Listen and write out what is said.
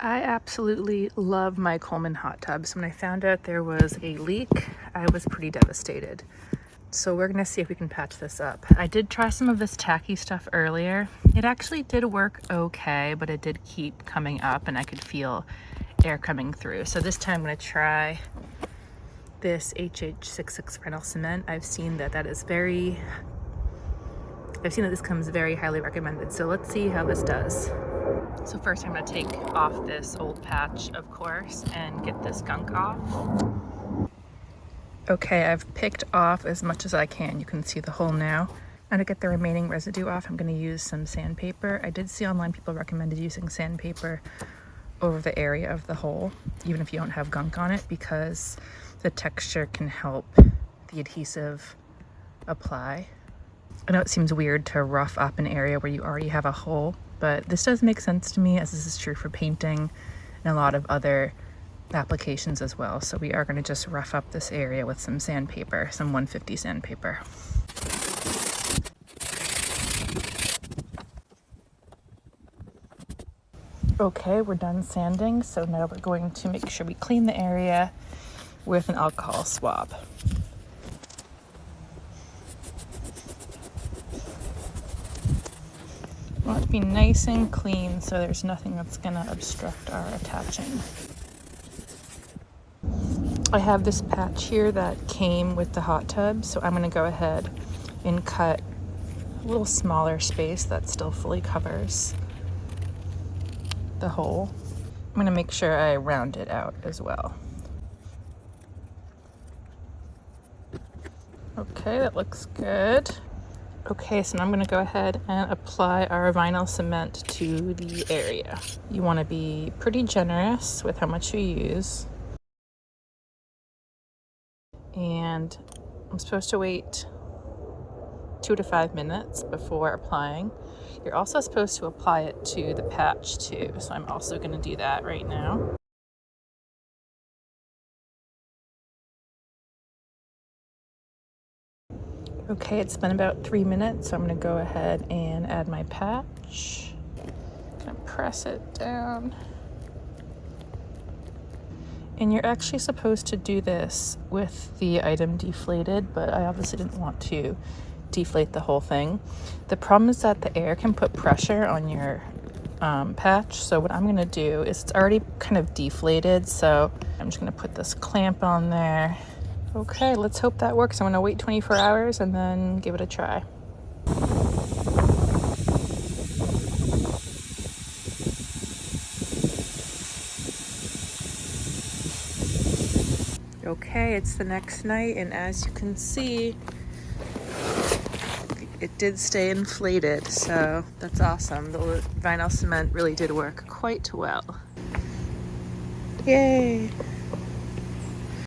I absolutely love my Coleman hot tubs. When I found out there was a leak, I was pretty devastated. So we're gonna see if we can patch this up. I did try some of this tacky stuff earlier. It actually did work okay, but it did keep coming up and I could feel air coming through. So this time I'm gonna try this HH66 vinyl cement. I've seen that this comes very highly recommended. So let's see how this does. So first I'm going to take off this old patch, of course, and get this gunk off. Okay, I've picked off as much as I can. You can see the hole now. And to get the remaining residue off, I'm going to use some sandpaper. I did see online people recommended using sandpaper over the area of the hole, even if you don't have gunk on it, because the texture can help the adhesive apply. I know it seems weird to rough up an area where you already have a hole, but this does make sense to me, as this is true for painting and a lot of other applications as well. So we are going to just rough up this area with some sandpaper, some 150 sandpaper. Okay, we're done sanding, so now we're going to make sure we clean the area with an alcohol swab. I want it to be nice and clean so there's nothing that's going to obstruct our attaching. I have this patch here that came with the hot tub, so I'm going to go ahead and cut a little smaller space that still fully covers the hole. I'm going to make sure I round it out as well. Okay, that looks good. Okay, so now I'm going to go ahead and apply our vinyl cement to the area. You want to be pretty generous with how much you use. And I'm supposed to wait 2 to 5 minutes before applying. You're also supposed to apply it to the patch too, so I'm also going to do that right now. Okay, it's been about 3 minutes, so I'm going to go ahead and add my patch. Gonna press it down. And you're actually supposed to do this with the item deflated, but I obviously didn't want to deflate the whole thing. The problem is that the air can put pressure on your patch, so what I'm going to do is, it's already kind of deflated, so I'm just going to put this clamp on there. Okay, let's hope that works. I'm going to wait 24 hours and then give it a try. Okay, it's the next night, and as you can see, it did stay inflated, so that's awesome. The vinyl cement really did work quite well. Yay!